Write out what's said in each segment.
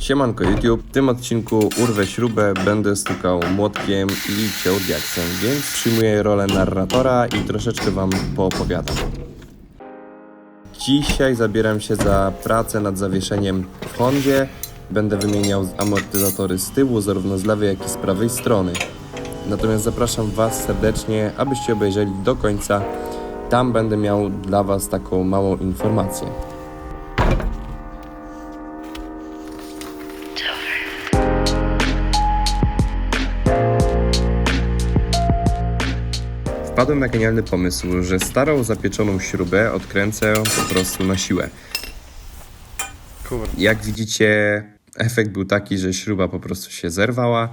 Siemanko YouTube, w tym odcinku urwę śrubę, będę stukał młotkiem i ciął diaksem, więc przyjmuję rolę narratora i troszeczkę wam poopowiadam. Dzisiaj zabieram się za pracę nad zawieszeniem w Hondzie. Będę wymieniał amortyzatory z tyłu, zarówno z lewej, jak i z prawej strony. Natomiast zapraszam was serdecznie, abyście obejrzeli do końca. Tam będę miał dla was taką małą informację. Wpadłem na genialny pomysł, że starą, zapieczoną śrubę odkręcę po prostu na siłę. Jak widzicie, efekt był taki, że śruba po prostu się zerwała,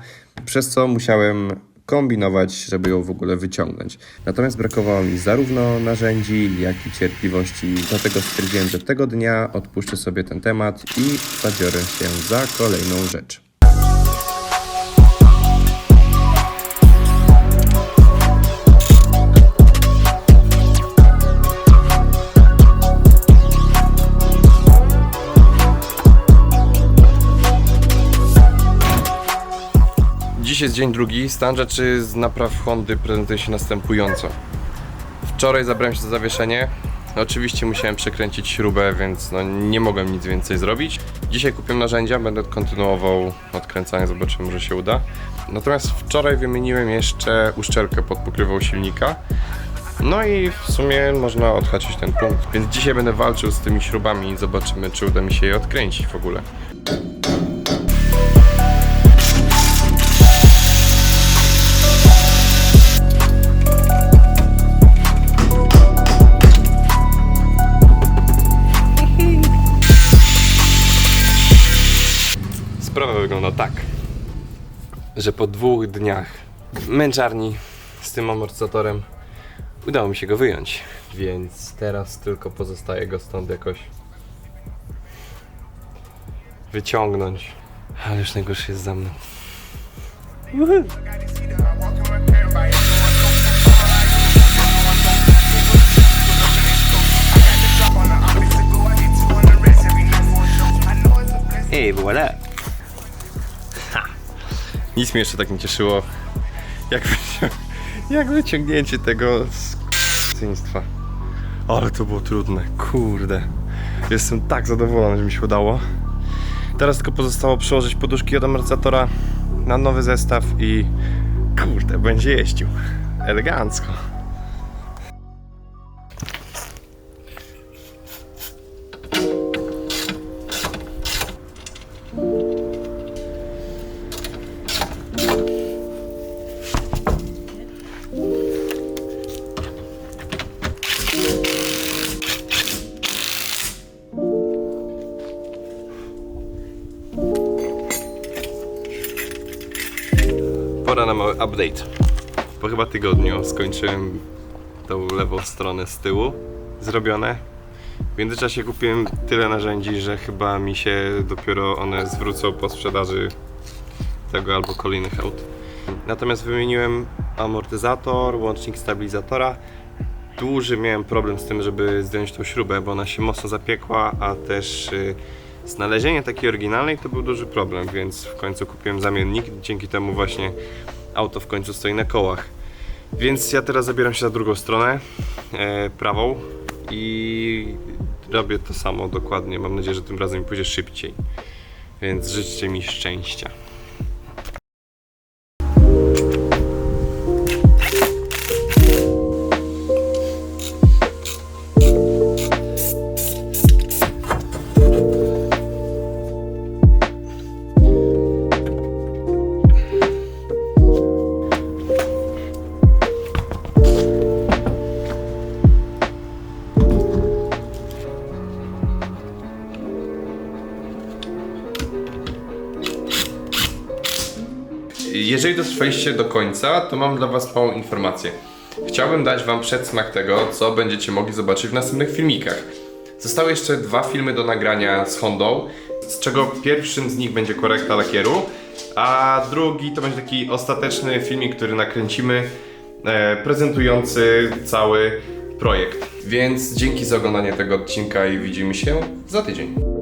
przez co musiałem kombinować, żeby ją w ogóle wyciągnąć. Natomiast brakowało mi zarówno narzędzi, jak i cierpliwości, dlatego stwierdziłem, że tego dnia odpuszczę sobie ten temat i zabiorę się za kolejną rzecz. Dziś jest dzień drugi. Stan rzeczy z napraw Hondy prezentuje się następująco. Wczoraj zabrałem się za zawieszenie. Oczywiście musiałem przekręcić śrubę, więc nie mogłem nic więcej zrobić. Dzisiaj kupiłem narzędzia, będę kontynuował odkręcanie, zobaczymy, może się uda. Natomiast wczoraj wymieniłem jeszcze uszczelkę pod pokrywą silnika. No i w sumie można odhaczyć ten punkt, więc dzisiaj będę walczył z tymi śrubami i zobaczymy, czy uda mi się je odkręcić w ogóle. Sprawa wygląda tak, że po 2 dniach męczarni z tym amortyzatorem udało mi się go wyjąć, więc teraz tylko pozostaje go stąd jakoś wyciągnąć, ale już najgorsze jest za mną. Ej, voilà! Nic mnie jeszcze tak nie cieszyło jak wyciągnięcie tego skurwyństwa. Ale to było trudne, kurde. Jestem tak zadowolony, że mi się udało. Teraz tylko pozostało przełożyć poduszki od amortyzatora na nowy zestaw i kurde, będzie jeździł elegancko. Pora na mały update. Po chyba tygodniu skończyłem tą lewą stronę z tyłu zrobione. W międzyczasie kupiłem tyle narzędzi, że chyba mi się dopiero one zwrócą po sprzedaży tego albo kolejnych aut. Natomiast wymieniłem amortyzator, łącznik stabilizatora. Duży miałem problem z tym, żeby zdjąć tą śrubę, bo ona się mocno zapiekła, a też znalezienie takiej oryginalnej to był duży problem, więc w końcu kupiłem zamiennik. Dzięki temu właśnie auto w końcu stoi na kołach. Więc ja teraz zabieram się za drugą stronę, prawą, i robię to samo dokładnie. Mam nadzieję, że tym razem mi pójdzie szybciej. Więc życzcie mi szczęścia. Jeżeli dotrwaliście do końca, to mam dla was małą informację. Chciałbym dać wam przedsmak tego, co będziecie mogli zobaczyć w następnych filmikach. Zostały jeszcze 2 filmy do nagrania z Hondą, z czego pierwszym z nich będzie korekta lakieru, a drugi to będzie taki ostateczny filmik, który nakręcimy, prezentujący cały projekt. Więc dzięki za oglądanie tego odcinka i widzimy się za tydzień.